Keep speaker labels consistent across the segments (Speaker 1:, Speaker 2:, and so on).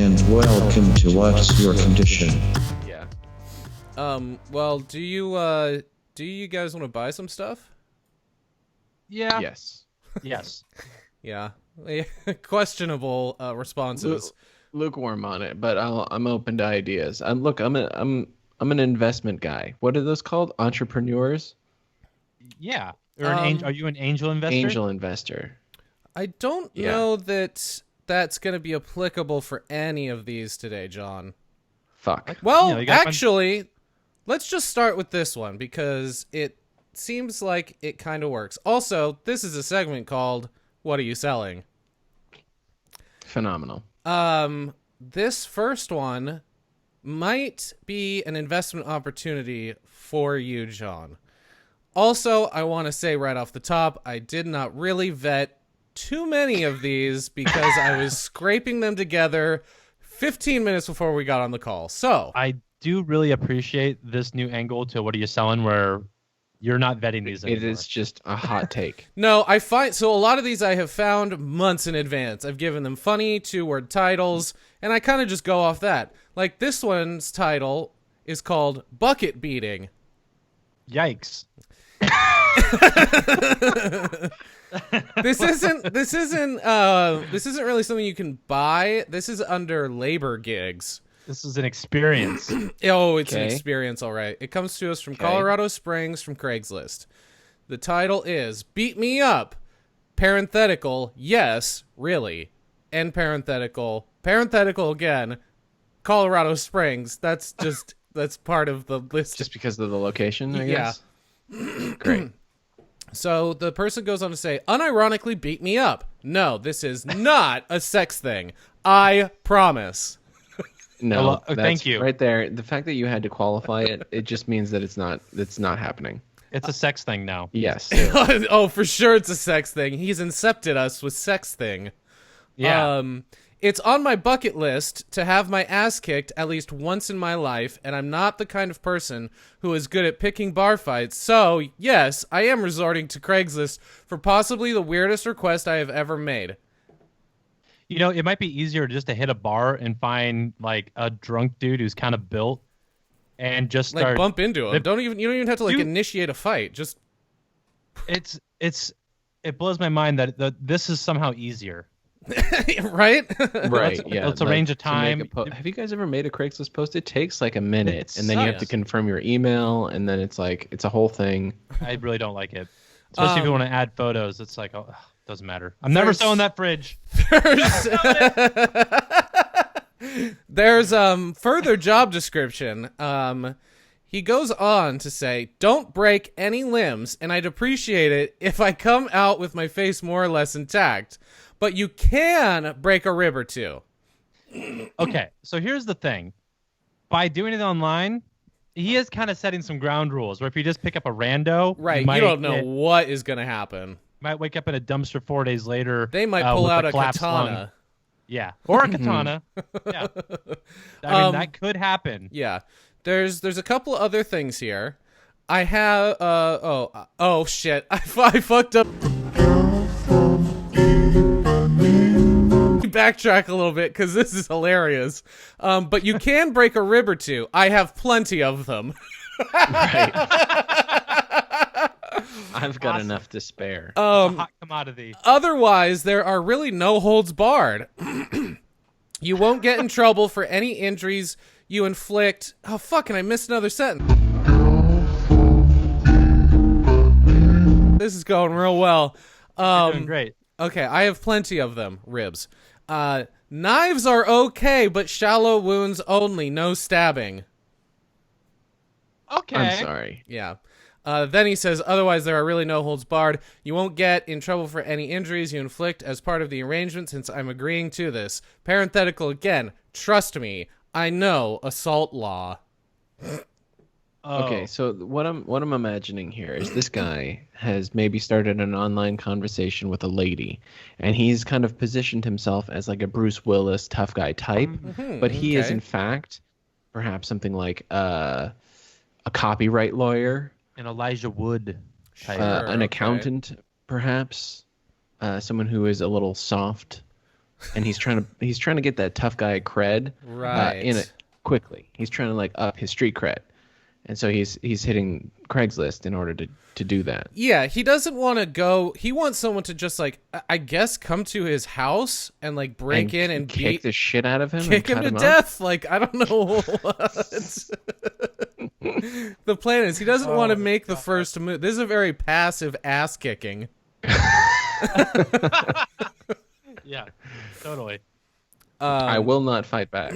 Speaker 1: and welcome to What's Your Condition?
Speaker 2: Yeah. Well, do you guys want to buy some stuff?
Speaker 3: Yeah.
Speaker 4: Yes.
Speaker 3: Yes.
Speaker 2: Yeah. Questionable responses.
Speaker 4: Lukewarm on it, but I'm open to ideas. I'm an investment guy. What are those called? Entrepreneurs?
Speaker 3: Yeah. Are you an angel investor?
Speaker 4: Angel investor.
Speaker 2: I don't know that that's going to be applicable for any of these today, John.
Speaker 4: Fuck.
Speaker 2: Well, actually, let's just start with this one because it seems like it kind of works. Also, this is a segment called What Are You Selling?
Speaker 4: Phenomenal.
Speaker 2: This first one might be an investment opportunity for you, John. Also, I want to say right off the top, I did not really vet too many of these because I was scraping them together 15 minutes before we got on the call. So
Speaker 3: I do really appreciate this new angle to What Are You Selling, where you're not vetting these anymore.
Speaker 4: It is just a hot take.
Speaker 2: no, I find so a lot of these I have found months in advance. I've given them funny 2-word titles, and I kind of just go off that. Like this one's title is called Bucket Beating.
Speaker 3: Yikes.
Speaker 2: This isn't really something you can buy. This is under labor gigs.
Speaker 3: This is an experience.
Speaker 2: Oh, it's an experience, all right. It comes to us from Colorado Springs from Craigslist. The title is Beat Me Up, parenthetical, yes, really, end parenthetical again, Colorado Springs. That's part of the list.
Speaker 4: Just because of the location, I guess? Great.
Speaker 2: So the person goes on to say, unironically beat me up. No, this is not a sex thing. I promise.
Speaker 4: No,
Speaker 3: thank you.
Speaker 4: Right there. The fact that you had to qualify it, it just means that it's not happening.
Speaker 3: It's a sex thing now.
Speaker 4: Yes.
Speaker 2: Oh, for sure it's a sex thing. He's incepted us with sex thing.
Speaker 3: Yeah.
Speaker 2: It's on my bucket list to have my ass kicked at least once in my life, and I'm not the kind of person who is good at picking bar fights. So, yes, I am resorting to Craigslist for possibly the weirdest request I have ever made.
Speaker 3: You know, it might be easier just to hit a bar and find like a drunk dude who's kind of built and just start
Speaker 2: like bump into him. You don't even have to like initiate a fight. Just
Speaker 3: it blows my mind that this is somehow easier.
Speaker 2: Right?
Speaker 4: Right.
Speaker 3: Let's arrange a time.
Speaker 4: Have you guys ever made a Craigslist post? It takes like a minute, and then you have to
Speaker 2: sucks.
Speaker 4: confirm your email, and then it's a whole thing.
Speaker 3: I really don't like it, especially if you want to add photos. It's like, oh, doesn't matter. I'm never selling that fridge.
Speaker 2: There's further job description. He goes on to say, don't break any limbs, and I'd appreciate it if I come out with my face more or less intact. But you can break a rib or two.
Speaker 3: Okay, so here's the thing. By doing it online, he is kind of setting some ground rules, where if you just pick up a rando...
Speaker 2: Right, you don't know what is going to happen.
Speaker 3: Might wake up in a dumbster 4 days later.
Speaker 2: They might pull out a katana.
Speaker 3: Lung. Yeah, or a katana. Yeah, I mean, that could happen.
Speaker 2: Yeah, there's a couple other things here. I have... oh, shit. I fucked up... Backtrack a little bit because this is hilarious. But you can break a rib or two. I have plenty of them.
Speaker 4: Right. I've got enough to spare.
Speaker 3: A hot commodity.
Speaker 2: Otherwise, there are really no holds barred. You won't get in trouble for any injuries you inflict. Oh, fuck, and I missed another sentence. This is going real well.
Speaker 3: You're doing great.
Speaker 2: Okay, I have plenty of them, ribs. Knives are okay, but shallow wounds only, no stabbing.
Speaker 3: Okay.
Speaker 4: I'm sorry.
Speaker 2: Yeah. Then he says, otherwise there are really no holds barred. You won't get in trouble for any injuries you inflict as part of the arrangement since I'm agreeing to this. Parenthetical again, trust me, I know assault law.
Speaker 3: Oh.
Speaker 4: Okay, so what I'm imagining here is this guy has maybe started an online conversation with a lady, and he's kind of positioned himself as like a Bruce Willis tough guy type, but he is in fact perhaps something like a copyright lawyer,
Speaker 3: An Elijah Wood type.
Speaker 4: an accountant, perhaps someone who is a little soft and he's trying to get that tough guy cred
Speaker 2: Right.
Speaker 4: in it quickly. He's trying to like up his street cred, and so he's hitting Craigslist in order to do that.
Speaker 2: Yeah, he doesn't want to go. He wants someone to just like, I guess, come to his house and like break in and
Speaker 4: kick
Speaker 2: beat
Speaker 4: the shit out of him,
Speaker 2: kick him
Speaker 4: and
Speaker 2: to
Speaker 4: cut
Speaker 2: death. Like, I don't know what the plan is. He doesn't want to make the first move. This is a very passive ass kicking.
Speaker 3: Yeah, totally.
Speaker 4: I will not fight back.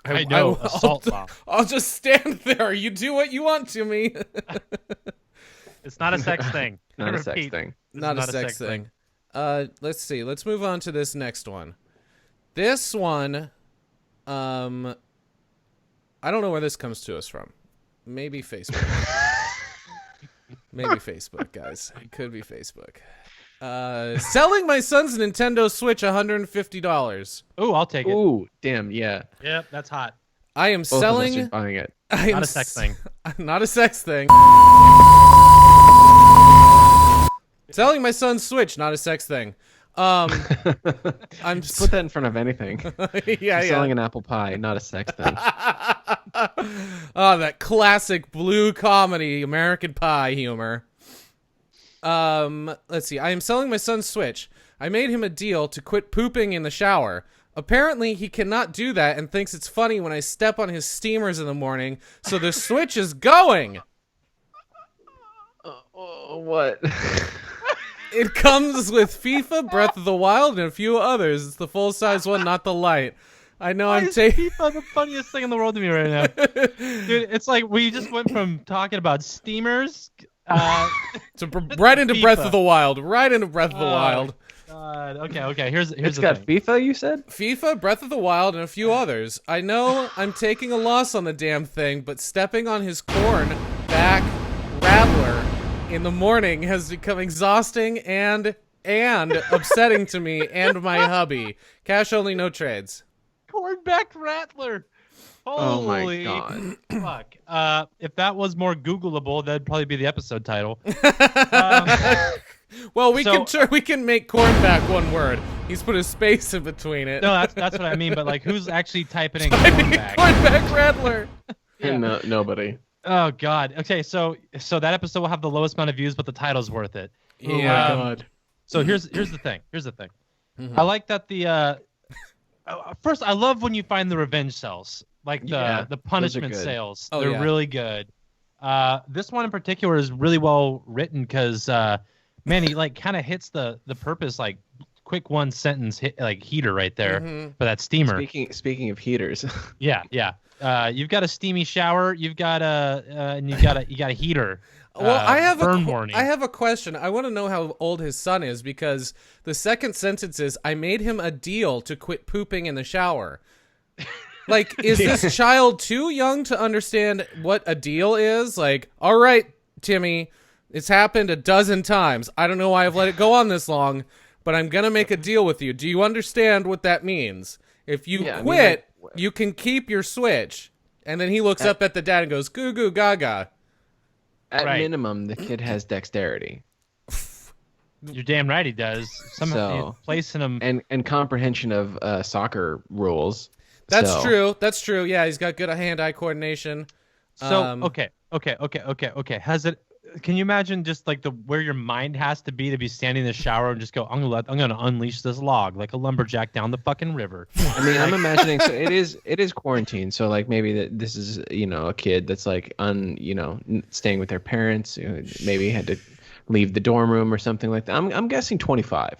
Speaker 3: I know. Assault law.
Speaker 2: I'll just stand there. You do what you want to me.
Speaker 3: It's not a sex thing.
Speaker 4: Not a
Speaker 3: Repeat.
Speaker 4: sex thing.
Speaker 3: This is
Speaker 2: Not a sex thing. Let's see. Let's move on to this next one. This one, I don't know where this comes to us from. Maybe Facebook. Maybe Facebook, guys. It could be Facebook. Selling my son's Nintendo Switch $150.
Speaker 3: Ooh, I'll take it.
Speaker 4: Ooh, damn, yeah.
Speaker 3: Yep, that's hot.
Speaker 2: I am
Speaker 4: Both of us
Speaker 2: selling.
Speaker 4: are buying it.
Speaker 2: I am
Speaker 3: Not a sex thing.
Speaker 2: Not a sex thing. Selling my son's Switch, not a sex thing. I'm
Speaker 4: Just put that in front of anything.
Speaker 2: yeah.
Speaker 4: Selling an apple pie, not a sex thing.
Speaker 2: Oh, that classic blue comedy American Pie humor. Let's see. I am selling my son's Switch. I made him a deal to quit pooping in the shower. Apparently, he cannot do that and thinks it's funny when I step on his steamers in the morning, so the Switch is going.
Speaker 4: What?
Speaker 2: It comes with FIFA, Breath of the Wild, and a few others. It's the full-size one, not the light. I know I'm taking...
Speaker 3: FIFA the funniest thing in the world to me right now. Dude, it's like we just went from talking about steamers
Speaker 2: right into
Speaker 3: FIFA.
Speaker 2: Breath of the Wild. Right into Breath of the Wild.
Speaker 3: God. Okay. Here's
Speaker 4: It's
Speaker 3: the
Speaker 4: got
Speaker 3: thing.
Speaker 4: FIFA, you said?
Speaker 2: FIFA, Breath of the Wild, and a few others. I know I'm taking a loss on the damn thing, but stepping on his corn back rattler in the morning has become exhausting and upsetting to me and my hubby. Cash only, no trades.
Speaker 3: Cornback rattler.
Speaker 4: Oh my
Speaker 3: Holy
Speaker 4: God.
Speaker 3: fuck. If that was more Googleable, that'd probably be the episode title.
Speaker 2: Well, we can make cornback one word. He's put a space in between it.
Speaker 3: No, that's what I mean. But like, who's actually typing in cornback?
Speaker 2: Cornback rattler.
Speaker 3: Yeah.
Speaker 4: No, nobody.
Speaker 3: Oh God. Okay, so that episode will have the lowest amount of views, but the title's worth it.
Speaker 4: Oh my
Speaker 2: Yeah.
Speaker 4: God.
Speaker 3: So here's the thing.
Speaker 2: Mhm.
Speaker 3: I like that the first I love when you find the revenge cells, like the punishment
Speaker 4: good.
Speaker 3: sales.
Speaker 2: Oh,
Speaker 3: They're
Speaker 2: yeah.
Speaker 3: really good. This one in particular is really well written because man, he like kind of hits the purpose, like quick one sentence hit, like heater right there
Speaker 2: Mhm.
Speaker 3: for that steamer.
Speaker 4: Speaking of heaters,
Speaker 3: Yeah. You've got a steamy shower. You've got and you got a heater.
Speaker 2: Well, I have
Speaker 3: burn
Speaker 2: a
Speaker 3: warning.
Speaker 2: I have a question. I want to know how old his son is because the second sentence is, "I made him a deal to quit pooping in the shower." Like, is this child too young to understand what a deal is? Like, all right, Timmy, it's happened a dozen times. I don't know why I've let it go on this long, but I'm gonna make a deal with you. Do you understand what that means? If you
Speaker 4: Yeah, I mean,
Speaker 2: quit,
Speaker 4: like,
Speaker 2: you can keep your Switch. And then he looks up at the dad and goes, "Goo goo gaga."
Speaker 4: at
Speaker 3: Right.
Speaker 4: minimum, the kid has dexterity
Speaker 3: You're damn right he does. Somehow
Speaker 4: So-
Speaker 3: placing him.
Speaker 4: and comprehension of soccer rules.
Speaker 2: That's
Speaker 4: So-
Speaker 2: true. That's true. Yeah, he's got good hand-eye coordination.
Speaker 3: So
Speaker 2: Um,
Speaker 3: okay. Has it? Can you imagine just like where your mind has to be standing in the shower and just go, I'm gonna unleash this log like a lumberjack down the fucking river.
Speaker 4: I mean, I'm imagining. So it is quarantine. So like maybe this is a kid that's like staying with their parents. Who maybe had to leave the dorm room or something like that. I'm guessing 25.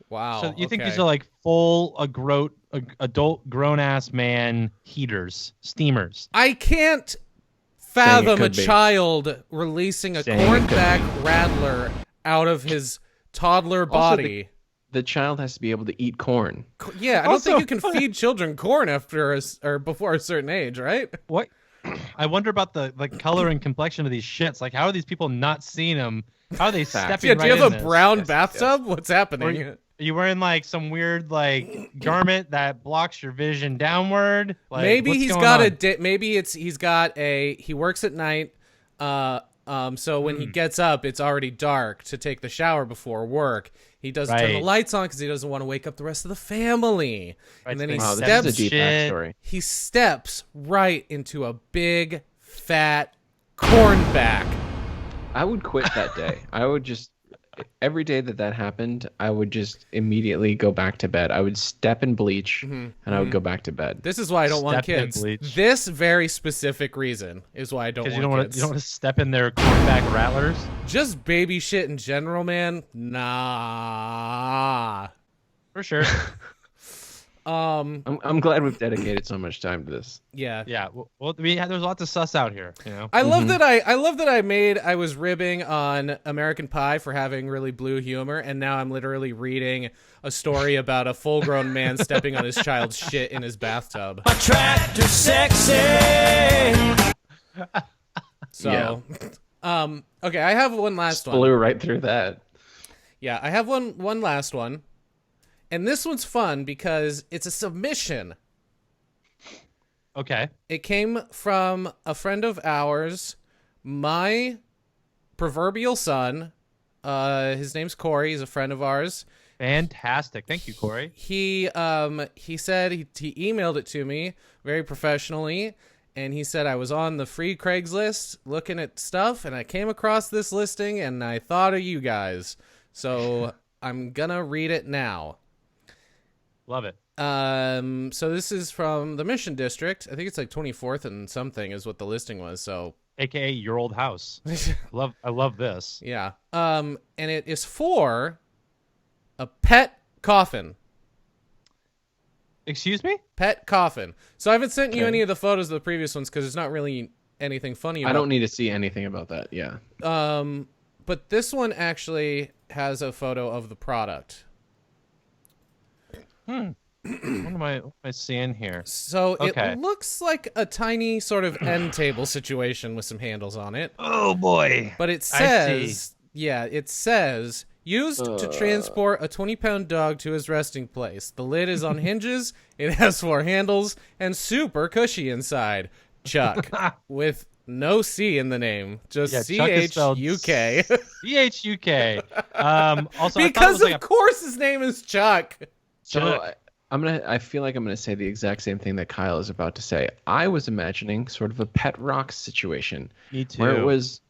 Speaker 2: Wow.
Speaker 3: So you think
Speaker 2: okay.
Speaker 3: these are like full adult grown ass man heaters, steamers?
Speaker 2: I can't fathom a
Speaker 4: could be.
Speaker 2: child releasing a
Speaker 4: Saying it could
Speaker 2: cornback rattler out of his toddler
Speaker 4: Also,
Speaker 2: body.
Speaker 4: The child has to be able to eat corn.
Speaker 2: Yeah, I don't
Speaker 3: Also-
Speaker 2: think you can feed children corn after or before a certain age, right?
Speaker 3: What? I wonder about the color and complexion of these shits. Like, how are these people not seeing them? How are they stepping
Speaker 2: Yeah,
Speaker 3: right
Speaker 2: do you have
Speaker 3: in
Speaker 2: a
Speaker 3: this?
Speaker 2: brown
Speaker 4: Yes,
Speaker 2: bathtub? What's happening?
Speaker 3: Are you wearing like some weird like garment that blocks your vision downward? Like,
Speaker 2: Maybe
Speaker 3: what's
Speaker 2: he's
Speaker 3: going
Speaker 2: got
Speaker 3: on?
Speaker 2: he works at night. So when he gets up, it's already dark to take the shower before work. He doesn't turn the
Speaker 3: Right.
Speaker 2: lights on because he doesn't want to wake up the rest of the family.
Speaker 3: Right,
Speaker 2: And then
Speaker 3: so
Speaker 2: he
Speaker 3: they
Speaker 4: Wow,
Speaker 3: steps
Speaker 4: this is a deep
Speaker 3: shit.
Speaker 4: backstory.
Speaker 2: he steps right into a big, fat cornback.
Speaker 4: I would quit that day. I would just every day that happened, I would just immediately go back to bed. I would step in bleach and I would go back to bed.
Speaker 2: This is why I don't want
Speaker 3: Step in
Speaker 2: kids.
Speaker 3: bleach.
Speaker 2: This very specific reason is why I don't
Speaker 3: Because
Speaker 2: want
Speaker 3: you don't want
Speaker 2: kids.
Speaker 3: to. You don't want to step in their cornback rattlers.
Speaker 2: Just baby shit in general, man. Nah.
Speaker 3: For sure.
Speaker 4: I'm glad we've dedicated so much time to this.
Speaker 2: Yeah.
Speaker 3: Yeah. Well, there's a lot to suss out here. You know.
Speaker 2: I love that I was ribbing on American Pie for having really blue humor, and now I'm literally reading a story about a full-grown man stepping on his child's shit in his bathtub.
Speaker 5: Tractor sexy.
Speaker 2: So, okay, I have one last one.
Speaker 4: Blew right through that.
Speaker 2: Yeah, I have one last one. And this one's fun because it's a submission.
Speaker 3: Okay.
Speaker 2: It came from a friend of ours, my proverbial son. His name's Corey. He's a friend of ours.
Speaker 3: Fantastic. Thank you, Corey.
Speaker 2: He said he emailed it to me very professionally, and he said I was on the free Craigslist looking at stuff, and I came across this listing, and I thought of you guys. So I'm gonna read it now.
Speaker 3: Love it.
Speaker 2: So this is from the Mission District. I think it's like 24th and something is what the listing was. So
Speaker 3: AKA your old house. I love this.
Speaker 2: yeah. And it is for a pet coffin.
Speaker 3: Excuse me?
Speaker 2: Pet coffin. So I haven't sent you
Speaker 4: Okay.
Speaker 2: any of the photos of the previous ones because there's not really anything funny about
Speaker 4: I don't need to see anything about that. Yeah.
Speaker 2: But this one actually has a photo of the product.
Speaker 3: What am I seeing here?
Speaker 2: So
Speaker 3: Okay.
Speaker 2: it looks like a tiny sort of end table situation with some handles on it.
Speaker 3: Oh boy.
Speaker 2: But it
Speaker 3: I see.
Speaker 2: says, it says, used to transport a 20-pound dog to his resting place. The lid is on hinges, it has 4 handles, and super cushy inside. Chuck, with no C in the name, just
Speaker 3: Yeah, Chuck is spelled
Speaker 2: C-H-U-K.
Speaker 3: CHUK. Also, I thought it
Speaker 2: Because
Speaker 3: was like
Speaker 2: of course his name is Chuck.
Speaker 4: So I feel like I'm gonna say the exact same thing that Kyle is about to say. I was imagining sort of a pet rock situation
Speaker 3: Me too.
Speaker 4: where it was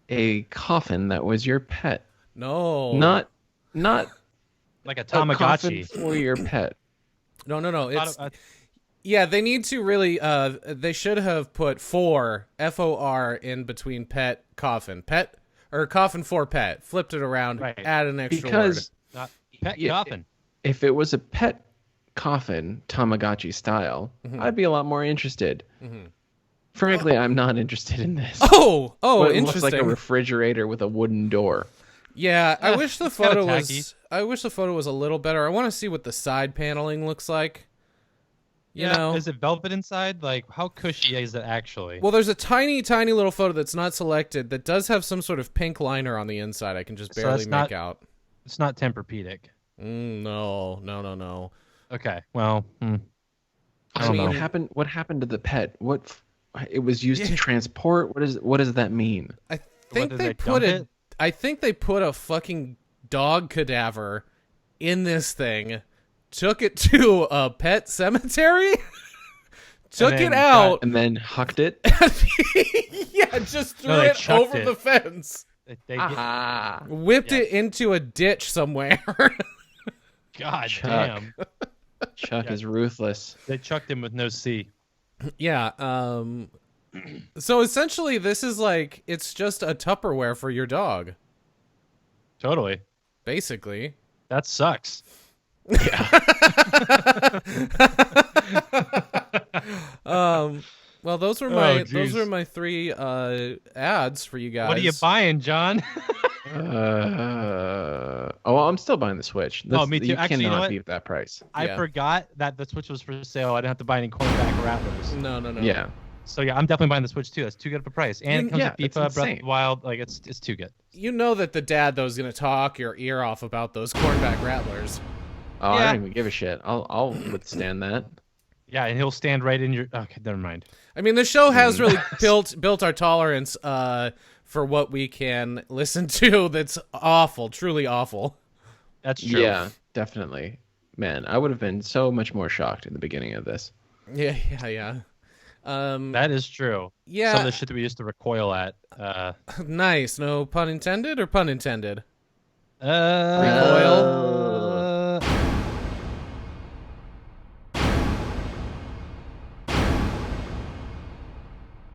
Speaker 4: a coffin that was your pet,
Speaker 2: No.
Speaker 4: not
Speaker 3: like a
Speaker 4: a coffin
Speaker 3: Tamagotchi.
Speaker 2: Oh,
Speaker 4: for your pet.
Speaker 2: No. It's
Speaker 3: I-
Speaker 2: yeah. They need to really. They should have put FOR in between pet coffin, pet or coffin for pet. Flipped it around,
Speaker 3: Right.
Speaker 2: add an extra
Speaker 4: Because
Speaker 3: Not pet
Speaker 4: Yeah,
Speaker 3: coffin.
Speaker 4: if it was a pet coffin, Tamagotchi style, I'd be a lot more interested. Frankly, I'm not interested in this.
Speaker 2: word. Oh,
Speaker 4: What
Speaker 2: interesting.
Speaker 4: looks like a refrigerator with a wooden door.
Speaker 2: Yeah, I wish the
Speaker 3: kinda
Speaker 2: photo
Speaker 3: tacky.
Speaker 2: was. I wish the photo was a little better. I want to see what the side paneling looks like. You
Speaker 3: Yeah.
Speaker 2: know,
Speaker 3: Is it velvet inside? Like, how cushy is it actually?
Speaker 2: well, there's a tiny little photo that's not selected that does have some sort of pink liner on the inside. I can just
Speaker 3: So
Speaker 2: barely
Speaker 3: that's
Speaker 2: make
Speaker 3: not-
Speaker 2: out.
Speaker 3: It's not Tempur-Pedic.
Speaker 2: No.
Speaker 3: Okay. Well, I
Speaker 4: I
Speaker 3: don't
Speaker 4: mean,
Speaker 3: know.
Speaker 4: what happened to the pet? It was used to transport. What does that mean?
Speaker 2: I think
Speaker 3: did
Speaker 2: they
Speaker 3: they
Speaker 2: put
Speaker 3: dump
Speaker 2: it.
Speaker 3: it?
Speaker 2: I think they put a fucking dog cadaver in this thing, took it to a pet cemetery, took
Speaker 3: then
Speaker 2: it out,
Speaker 4: And then hucked it.
Speaker 2: yeah, just threw
Speaker 3: No, they
Speaker 2: it
Speaker 3: chucked
Speaker 2: over
Speaker 3: it.
Speaker 2: the fence,
Speaker 3: They
Speaker 4: Ah,
Speaker 2: whipped
Speaker 3: Yeah.
Speaker 2: it into a ditch somewhere.
Speaker 3: God
Speaker 4: Chuck.
Speaker 3: damn.
Speaker 4: Chuck is ruthless.
Speaker 3: They chucked him with no C.
Speaker 2: Yeah. So essentially, this is like it's just a Tupperware for your dog,
Speaker 3: Totally.
Speaker 2: basically.
Speaker 3: That sucks.
Speaker 2: Well, those were
Speaker 3: geez.
Speaker 2: 3 ads for you guys.
Speaker 3: What are you buying, John?
Speaker 4: I'm still buying the Switch.
Speaker 3: Me too.
Speaker 4: You
Speaker 3: Actually, you know
Speaker 4: cannot
Speaker 3: what?
Speaker 4: beat that price.
Speaker 3: I
Speaker 2: Yeah.
Speaker 3: forgot that the Switch was for sale. I didn't have to buy any cornerback rattlers.
Speaker 2: No.
Speaker 4: Yeah.
Speaker 3: So yeah, I'm definitely buying the Switch too. That's too good of a price. And it comes
Speaker 4: Yeah,
Speaker 3: with
Speaker 4: it's
Speaker 3: FIFA, Breath of
Speaker 4: insane.
Speaker 3: the Wild. Like it's too good.
Speaker 2: You know that the dad though is gonna talk your ear off about those cornback rattlers.
Speaker 4: Oh, I
Speaker 3: Yeah.
Speaker 4: don't even give a shit. I'll withstand that.
Speaker 3: Yeah, and he'll stand right in your. Okay, never mind.
Speaker 2: I mean, the show has really built our tolerance for what we can listen to. That's awful, truly awful.
Speaker 3: That's true.
Speaker 4: Yeah, definitely. Man, I would have been so much more shocked in the beginning of this.
Speaker 2: Yeah.
Speaker 3: That is true.
Speaker 2: Yeah.
Speaker 3: Some of the shit that we used to recoil at.
Speaker 2: Nice. No pun intended or pun intended?
Speaker 3: Recoil.